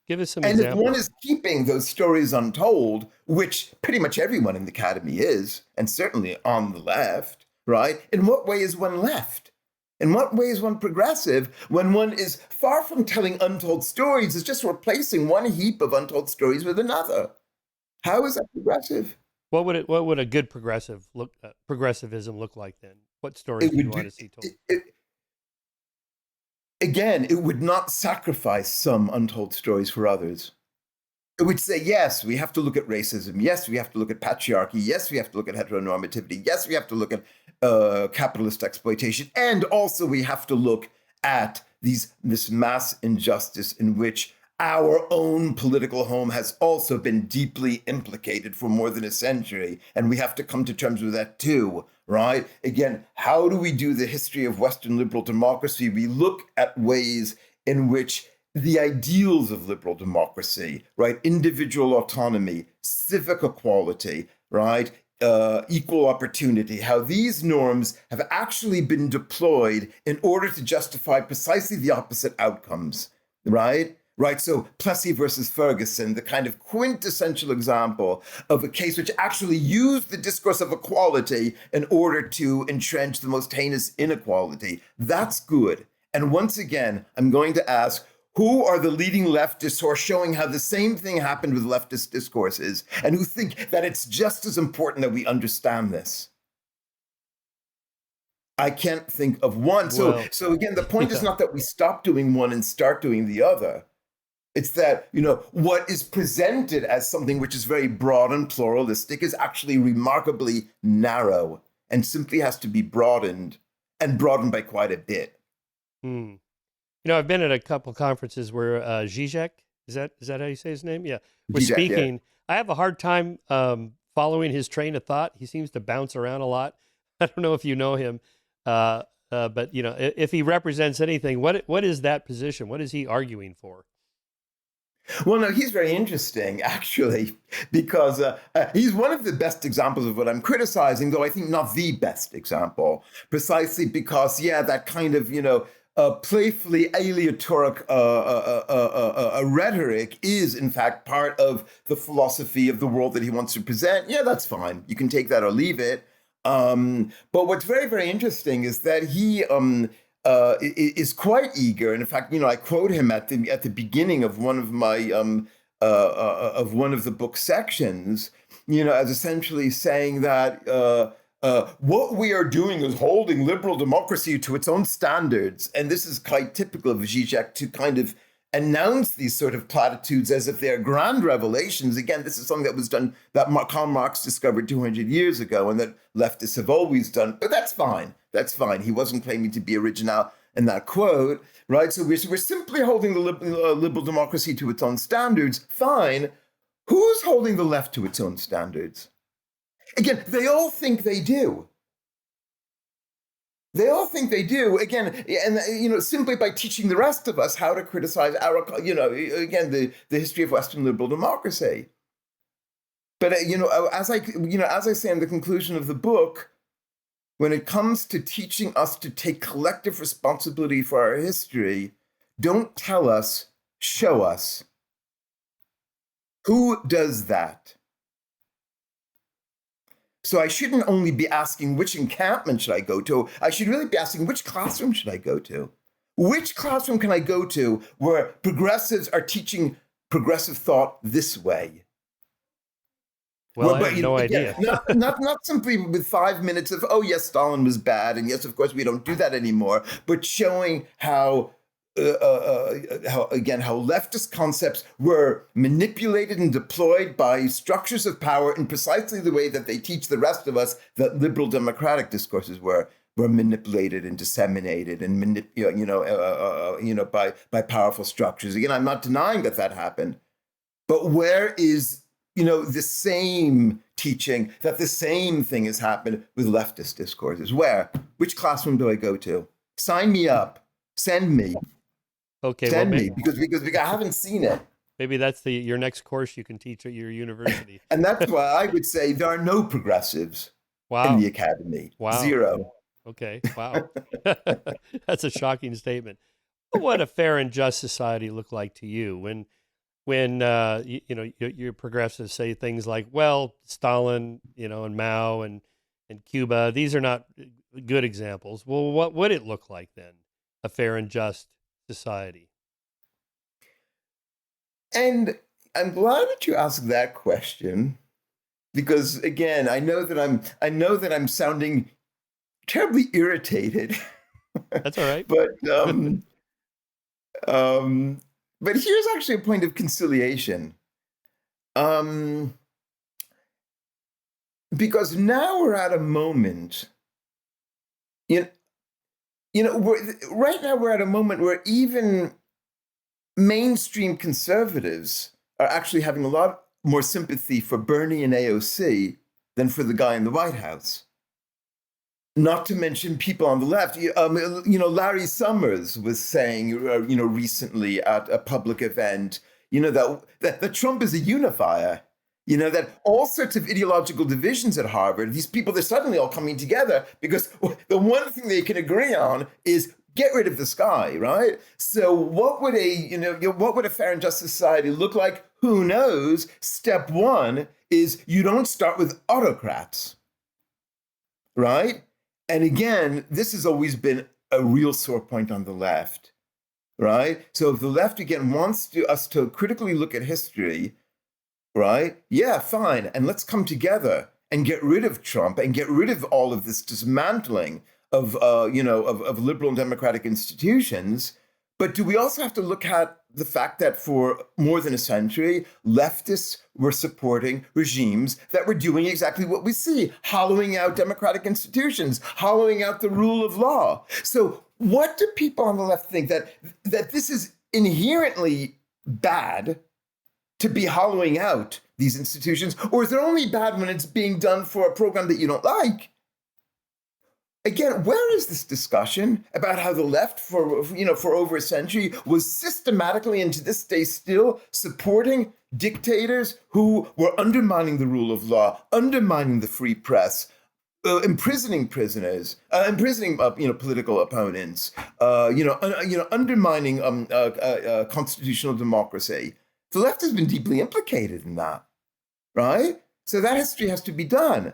S1: Give us some
S2: examples.
S1: And
S2: if one is keeping those stories untold, which pretty much everyone in the academy is, and certainly on the left, right? In what way is one left? In what way is one progressive when one is far from telling untold stories, is just replacing one heap of untold stories with another? How is that progressive?
S1: What would a good progressivism look like then? What stories do you want to see told?
S2: Again, it would not sacrifice some untold stories for others. It would say, yes, we have to look at racism. Yes, we have to look at patriarchy. Yes, we have to look at heteronormativity. Yes, we have to look at capitalist exploitation. And also we have to look at this mass injustice in which our own political home has also been deeply implicated for more than a century. And we have to come to terms with that too, right? Again, how do we do the history of Western liberal democracy? We look at ways in which the ideals of liberal democracy, right? Individual autonomy, civic equality, right? Equal opportunity, how these norms have actually been deployed in order to justify precisely the opposite outcomes, right? Right, so Plessy versus Ferguson, the kind of quintessential example of a case which actually used the discourse of equality in order to entrench the most heinous inequality. That's good. And once again, I'm going to ask, who are the leading leftists who are showing how the same thing happened with leftist discourses and who think that it's just as important that we understand this? I can't think of one. So again, the point is not that we stop doing one and start doing the other. It's that, what is presented as something which is very broad and pluralistic is actually remarkably narrow and simply has to be broadened, and broadened by quite a bit.
S1: I've been at a couple conferences where Zizek, is that how you say his name? Yeah, was
S2: Zizek, yeah.
S1: speaking. I have a hard time following his train of thought. He seems to bounce around a lot. I don't know if you know him, but if he represents anything, what is that position? What is he arguing for?
S2: Well, no, he's very interesting, actually, because he's one of the best examples of what I'm criticizing, though I think not the best example, precisely because, yeah, that kind of, playfully aleatoric rhetoric is, in fact, part of the philosophy of the world that he wants to present. Yeah, that's fine. You can take that or leave it. But what's very, very interesting is that he is quite eager. And in fact, I quote him at the beginning of one of my of one of the book sections, as essentially saying that what we are doing is holding liberal democracy to its own standards, and this is quite typical of Zizek to kind of announce these sort of platitudes as if they're grand revelations. Again, this is something that was done, that Karl Marx discovered 200 years ago and that leftists have always done, but that's fine. That's fine. He wasn't claiming to be original in that quote, right? So we're simply holding the liberal democracy to its own standards. Fine. Who's holding the left to its own standards? Again, they all think they do. They all think they do, again, and simply by teaching the rest of us how to criticize our, again, the history of Western liberal democracy. But as I say in the conclusion of the book, when it comes to teaching us to take collective responsibility for our history, don't tell us, show us. Who does that? So I shouldn't only be asking which encampment should I go to, I should really be asking which classroom should I go to? Which classroom can I go to where progressives are teaching progressive thought this way?
S1: Well, I have no idea.
S2: not simply with 5 minutes of, oh, yes, Stalin was bad, and yes, of course, we don't do that anymore, but showing how leftist concepts were manipulated and deployed by structures of power in precisely the way that they teach the rest of us that liberal democratic discourses were manipulated and disseminated and by powerful structures. Again, I'm not denying that happened, but where is the same teaching that the same thing has happened with leftist discourses? Where? Which classroom do I go to? Sign me up. Send me.
S1: Okay,
S2: Send me, because I haven't seen it.
S1: Maybe that's your next course you can teach at your university.
S2: And that's why I would say there are no progressives in the academy.
S1: Wow.
S2: Zero.
S1: Okay, wow. That's a shocking statement. What a fair and just society look like to you when your progressives say things like, well, Stalin, and Mao and Cuba, these are not good examples. Well, what would it look like then? A fair and just society?
S2: And I'm glad that you asked that question, because again, I know that I'm sounding terribly irritated.
S1: That's all right.
S2: But here's actually a point of conciliation. Because now we're at a moment, right now we're at a moment where even mainstream conservatives are actually having a lot more sympathy for Bernie and AOC than for the guy in the White House. Not to mention people on the left. Larry Summers was saying, recently at a public event, that Trump is a unifier. That all sorts of ideological divisions at Harvard, these people, they're suddenly all coming together because the one thing they can agree on is get rid of this guy, right? So what would a fair and just society look like? Who knows? Step one is you don't start with autocrats, right? And again, this has always been a real sore point on the left, right? So if the left, again, wants us to critically look at history, right? Yeah, fine. And let's come together and get rid of Trump and get rid of all of this dismantling of liberal and democratic institutions. But do we also have to look at the fact that for more than a century, leftists were supporting regimes that were doing exactly what we see, hollowing out democratic institutions, hollowing out the rule of law. So what do people on the left think, that this is inherently bad to be hollowing out these institutions? Or is it only bad when it's being done for a program that you don't like? Again, where is this discussion about how the left for over a century was systematically, and to this day still, supporting dictators who were undermining the rule of law, undermining the free press, imprisoning prisoners, imprisoning political opponents, undermining constitutional democracy? The left has been deeply implicated in that, right? So that history has to be done.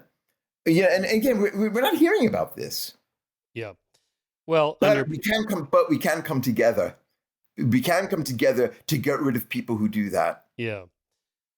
S2: Yeah, and again, we're not hearing about this.
S1: Yeah, well,
S2: but we can come together. We can come together to get rid of people who do that.
S1: Yeah.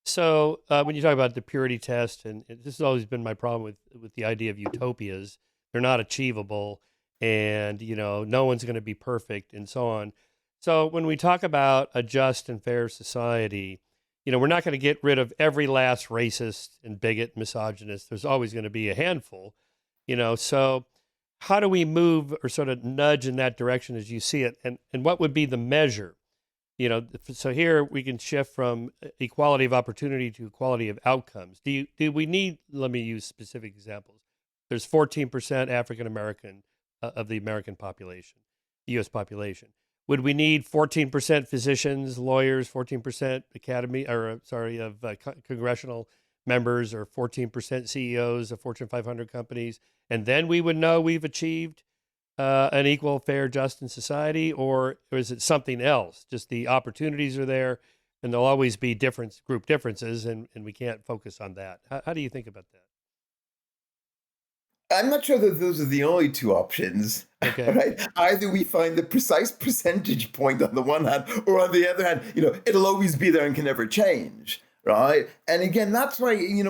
S1: So when you talk about the purity test, and this has always been my problem with the idea of utopias, they're not achievable, and no one's going to be perfect, and so on. So when we talk about a just and fair society, we're not going to get rid of every last racist and bigot, misogynist. There's always going to be a handful, So how do we move or sort of nudge in that direction as you see it? And what would be the measure? So here we can shift from equality of opportunity to equality of outcomes. Do we need, let me use specific examples. There's 14% African American of the American population, the U.S. population. Would we need 14% physicians, lawyers, 14% congressional members, or 14% CEOs of Fortune 500 companies, and then we would know we've achieved an equal, fair, just in society? Or is it something else? Just the opportunities are there, and there'll always be group differences, and we can't focus on that. How do you think about that?
S2: I'm not sure that those are the only two options.
S1: Okay.
S2: Right? Either we find the precise percentage point on the one hand, or on the other hand, it'll always be there and can never change. Right? And again, that's why, in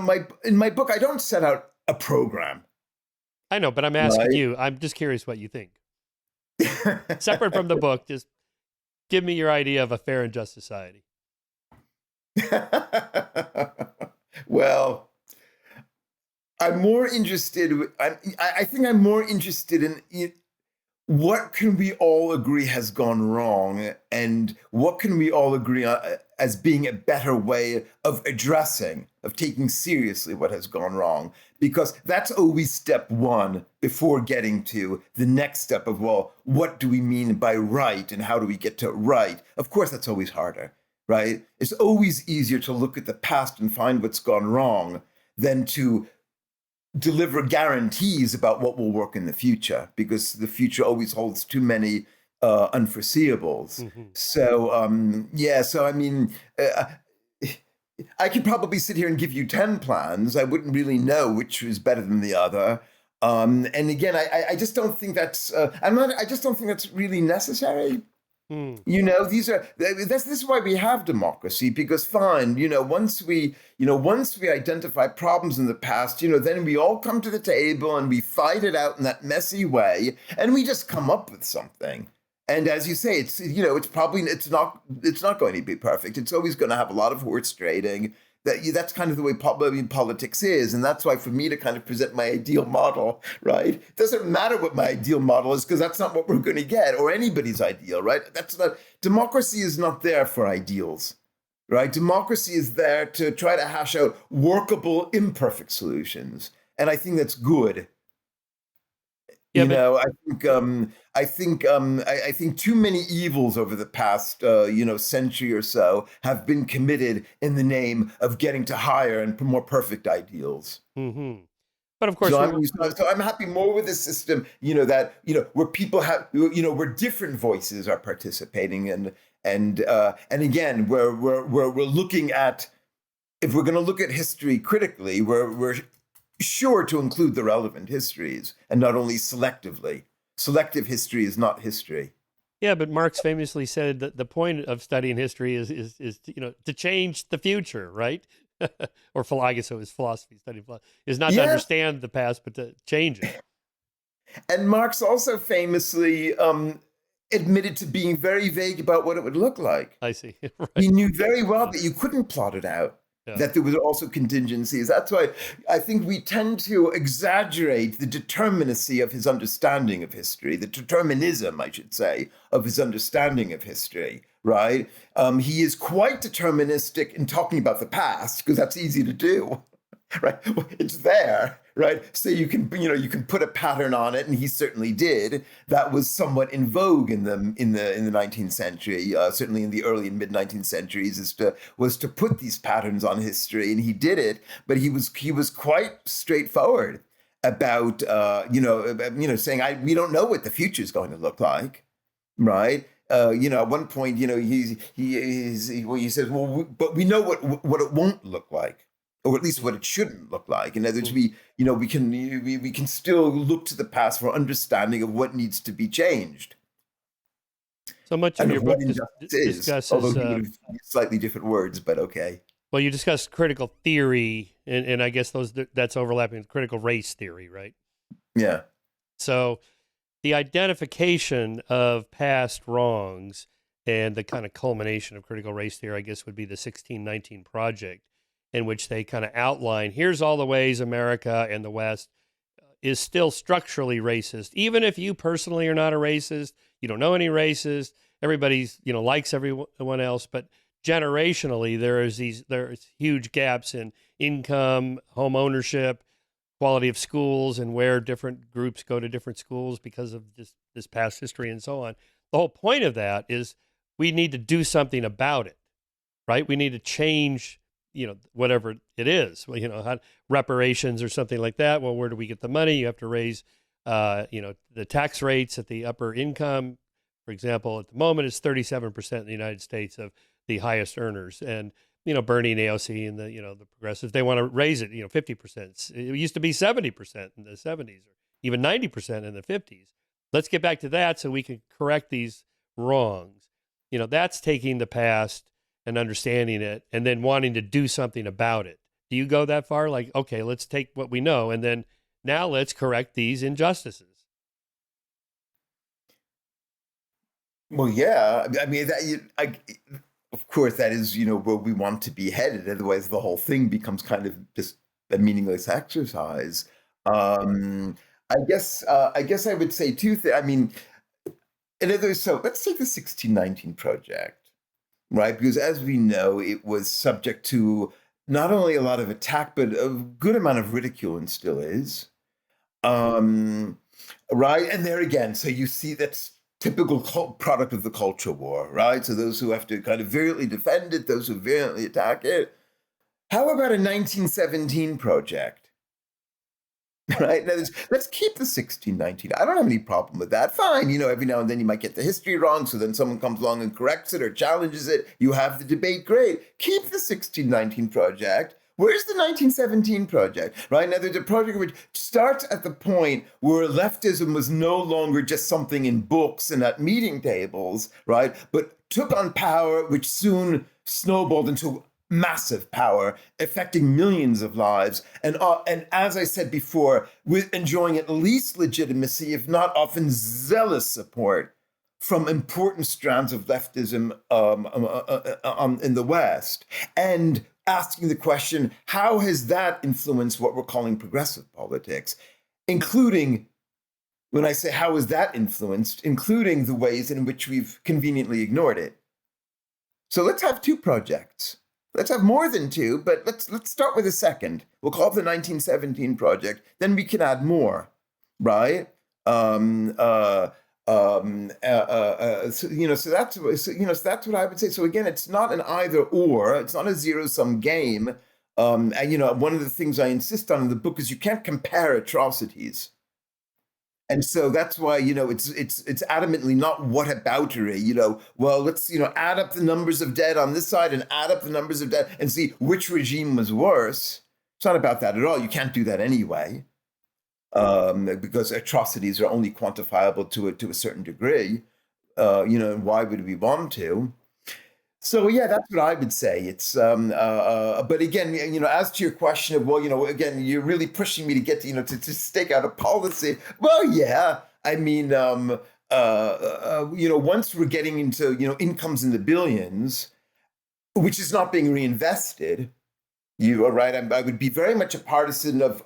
S2: my book, I don't set out a program.
S1: I know, but I'm asking you. I'm just curious what you think. Separate from the book, just give me your idea of a fair and just society.
S2: Well, I'm more interested. I think I'm more interested in what can we all agree has gone wrong, and what can we all agree on as being a better way of taking seriously what has gone wrong. Because that's always step one before getting to the next step of, well, what do we mean by right, and how do we get to right? Of course, that's always harder, right? It's always easier to look at the past and find what's gone wrong than to deliver guarantees about what will work in the future, because the future always holds too many unforeseeables. Mm-hmm. So, I mean, I could probably sit here and give you 10 plans. I wouldn't really know which is better than the other. And again, I just don't think that's, I just don't think that's really necessary. This is why we have democracy, because fine, once we identify problems in the past, then we all come to the table and we fight it out in that messy way, and we just come up with something. And as you say, it's not going to be perfect. It's always going to have a lot of horse trading. That's kind of the way politics is. And that's why for me to kind of present my ideal model, right? It doesn't matter what my ideal model is, because that's not what we're going to get, or anybody's ideal, right? Democracy is not there for ideals, right? Democracy is there to try to hash out workable, imperfect solutions. And I think that's good. Yeah, I think too many evils over the past, century or so have been committed in the name of getting to higher and more perfect ideals.
S1: Mm-hmm. But of course,
S2: so I'm happy more with a system, where people have, where different voices are participating, and again, where we're looking at, if we're going to look at history critically, we're sure to include the relevant histories, and not only selectively. Selective history is not history.
S1: Yeah, but Marx famously said that the point of studying history is to change the future, right? Or I guess it was philosophy, studying philosophy, is not to understand the past, but to change it.
S2: And Marx also famously admitted to being very vague about what it would look like.
S1: I see. Right.
S2: He knew very well that you couldn't plot it out, that there was also contingencies. That's why I think we tend to exaggerate the determinacy of his understanding of history, the determinism, I should say, of his understanding of history, right? He is quite deterministic in talking about the past, because that's easy to do. Right, it's there, right? So you can put a pattern on it, and he certainly did. That was somewhat in vogue in the 19th century, certainly in the early and mid 19th centuries, was to put these patterns on history, and he did it. But he was quite straightforward about saying we don't know what the future is going to look like, right? At one point, he says, well, but we know what it won't look like, or at least what it shouldn't look like. In other words, we can still look to the past for understanding of what needs to be changed.
S1: So much of your book discusses,
S2: although slightly different words, but okay.
S1: Well, you discuss critical theory, and I guess that's overlapping with critical race theory, right?
S2: Yeah.
S1: So the identification of past wrongs and the kind of culmination of critical race theory, I guess, would be the 1619 Project, in which they kind of outline, here's all the ways America and the West is still structurally racist. Even if you personally are not a racist, you don't know any racist, everybody's, likes everyone else, but generationally, there's huge gaps in income, home ownership, quality of schools, and where different groups go to different schools because of this past history and so on. The whole point of that is we need to do something about it, right? We need to change whatever it is, reparations or something like that. Well, where do we get the money? You have to raise, the tax rates at the upper income. For example, at the moment, it's 37% in the United States of the highest earners. And, Bernie and AOC and the progressives, they want to raise it, 50%. It used to be 70% in the 70s or even 90% in the 50s. Let's get back to that so we can correct these wrongs. That's taking the past and understanding it, and then wanting to do something about it. Do you go that far? Like, okay, let's take what we know, and then now let's correct these injustices.
S2: Well, yeah. I mean, of course, that is, where we want to be headed. Otherwise, the whole thing becomes kind of just a meaningless exercise. I guess I would say two things. I mean, so let's take the 1619 Project. Right, because as we know, it was subject to not only a lot of attack, but a good amount of ridicule, and still is. Right, and there again, so you see that's typical product of the culture war, right? So those who have to kind of virulently defend it, those who virulently attack it. How about a 1917 Project? Right? Now, let's keep the 1619. I don't have any problem with that. Fine. Every now and then you might get the history wrong. So then someone comes along and corrects it or challenges it. You have the debate. Great. Keep the 1619 Project. Where's the 1917 Project? Right? Now, there's a project which starts at the point where leftism was no longer just something in books and at meeting tables, right? But took on power, which soon snowballed into massive power, affecting millions of lives, and as I said before, with enjoying at least legitimacy, if not often zealous support from important strands of leftism in the West, and asking the question, how has that influenced what we're calling progressive politics, including, when I say how has that influenced, including the ways in which we've conveniently ignored it. So let's have two projects. Let's have more than two, but let's start with a second. We'll call it the 1917 Project. Then we can add more, right? So that's what I would say. So again, it's not an either or. It's not a zero-sum game. And one of the things I insist on in the book is you can't compare atrocities. And so that's why, it's adamantly not whataboutery, well, let's, add up the numbers of dead on this side and add up the numbers of dead and see which regime was worse. It's not about that at all. You can't do that anyway, because atrocities are only quantifiable to a certain degree. Why would we want to? So yeah, that's what I would say. It's but again, as to your question of, well, again, you're really pushing me to get to stake out a policy. Well, yeah, I mean, once we're getting into, incomes in the billions, which is not being reinvested, you are right. I would be very much a partisan of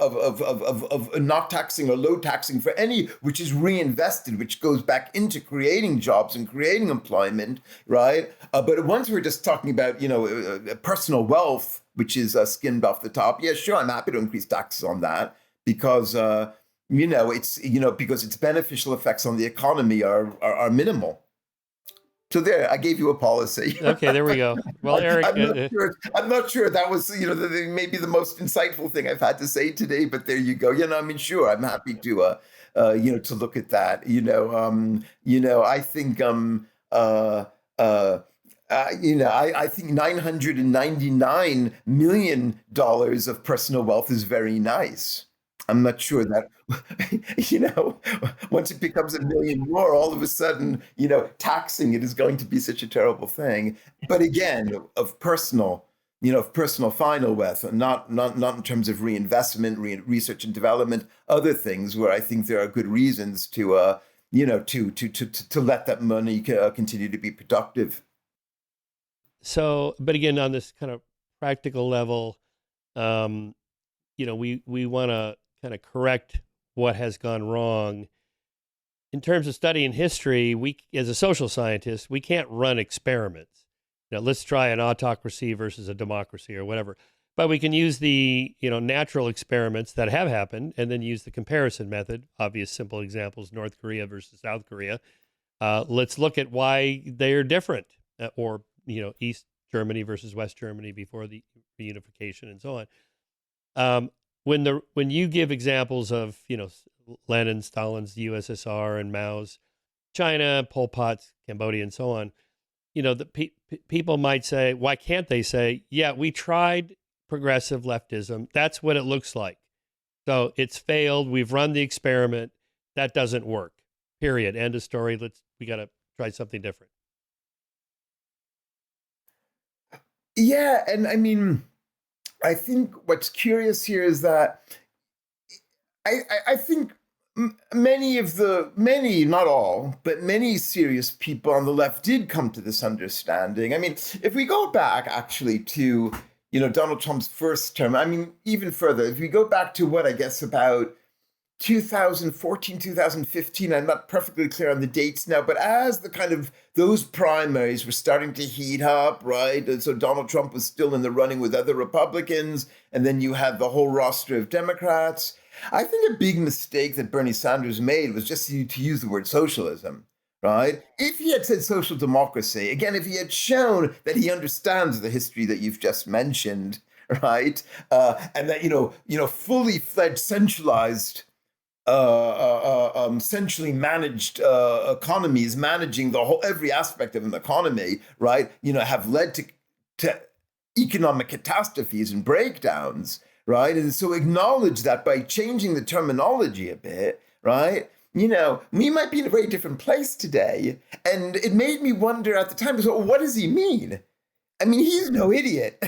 S2: not taxing or low taxing for any which is reinvested, which goes back into creating jobs and creating employment, right? But once we're just talking about, personal wealth, which is skimmed off the top, yeah, sure, I'm happy to increase taxes on that because, because its beneficial effects on the economy are minimal. So there, I gave you a policy.
S1: Okay, there we go. Well, Eric,
S2: I'm not sure that was, maybe the most insightful thing I've had to say today. But there you go. Sure, I'm happy to, to look at that. I think, I think $999 million of personal wealth is very nice. I'm not sure that, once it becomes $1 million more, all of a sudden, taxing it is going to be such a terrible thing. But again, of personal final wealth, and not in terms of reinvestment, research and development, other things where I think there are good reasons to, to let that money continue to be productive.
S1: So, but again, on this kind of practical level, we want to kind of correct what has gone wrong. In terms of studying history, we, as a social scientist, we can't run experiments. Let's try an autocracy versus a democracy or whatever. But we can use the, natural experiments that have happened and then use the comparison method. Obvious, simple examples, North Korea versus South Korea. Let's look at why they're different, or, East Germany versus West Germany before the reunification and so on. When you give examples of, Lenin, Stalin's USSR, and Mao's China, Pol Pot's Cambodia, and so on, the people might say, why can't they say, yeah, we tried progressive leftism. That's what it looks like. So it's failed. We've run the experiment. That doesn't work. Period. End of story. We got to try something different.
S2: Yeah, and I mean, I think what's curious here is that I think many, not all, but many serious people on the left did come to this understanding. I mean, if we go back actually to, Donald Trump's first term, I mean, even further, if we go back to what I guess about 2014, 2015, I'm not perfectly clear on the dates now, but as the kind of those primaries were starting to heat up, right? And so Donald Trump was still in the running with other Republicans, and then you had the whole roster of Democrats. I think a big mistake that Bernie Sanders made was just to use the word socialism, right? If he had said social democracy, again, if he had shown that he understands the history that you've just mentioned, right? And that, fully fledged centralized centrally managed economies managing every aspect of an economy, right? Have led to economic catastrophes and breakdowns, right? And so acknowledge that by changing the terminology a bit, right? We might be in a very different place today. And it made me wonder at the time, so what does he mean? I mean, he's no idiot.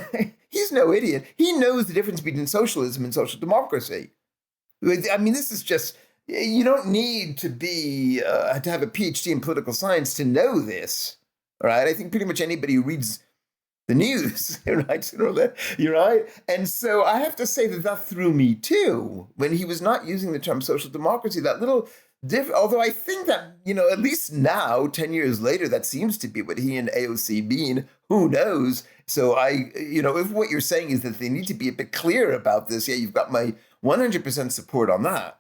S2: He's no idiot. He knows the difference between socialism and social democracy. I mean, this is just, you don't need to to have a PhD in political science to know this, right? I think pretty much anybody who reads the news, right? You're right. And so I have to say that threw me too, when he was not using the term social democracy, that little although I think that, at least now, 10 years later, that seems to be what he and AOC mean. Who knows? So if what you're saying is that they need to be a bit clear about this, yeah, you've got my 100% support on that.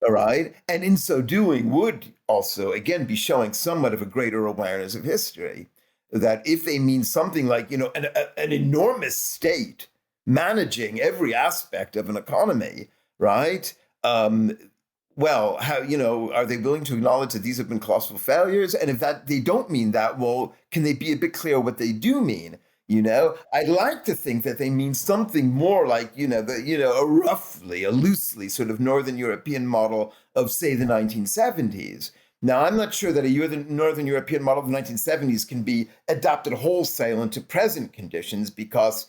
S2: All right. And in so doing would also, again, be showing somewhat of a greater awareness of history, that if they mean something like, an enormous state managing every aspect of an economy, right? Well, how, are they willing to acknowledge that these have been colossal failures? And if that they don't mean that, well, can they be a bit clear what they do mean? I'd like to think that they mean something more like, a loosely sort of Northern European model of, say, the 1970s. Now, I'm not sure that a Northern European model of the 1970s can be adapted wholesale into present conditions, because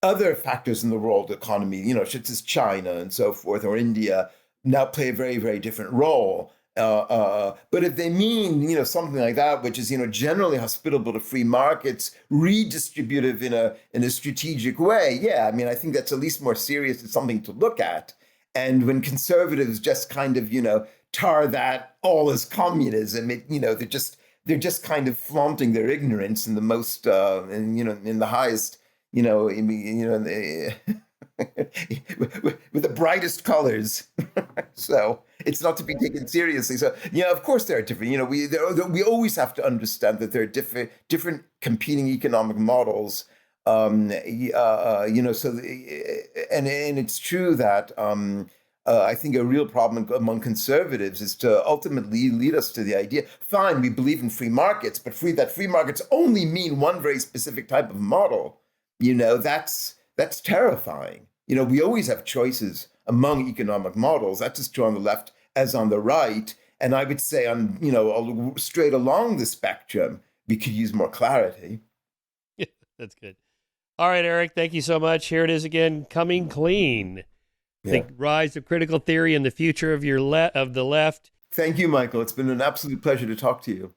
S2: other factors in the world economy, such as China and so forth, or India, now play a very, very different role. But if they mean, something like that, which is, generally hospitable to free markets, redistributive in a strategic way, yeah, I mean, I think that's at least more serious. It's something to look at. And when conservatives just kind of, tar that all as communism, they're just kind of flaunting their ignorance in the most, in the highest, with the brightest colors. So it's not to be taken seriously. So, of course there are different, we always have to understand that there are different competing economic models. And it's true that I think a real problem among conservatives is to ultimately lead us to the idea, fine, we believe in free markets, but free markets only mean one very specific type of model. That's terrifying. We always have choices among economic models. That's as true on the left as on the right. And I would say straight along the spectrum, we could use more clarity.
S1: Yeah, that's good. All right, Eric, thank you so much. Here it is again, Coming Clean. The rise of critical theory and the future of the left.
S2: Thank you, Michael. It's been an absolute pleasure to talk to you.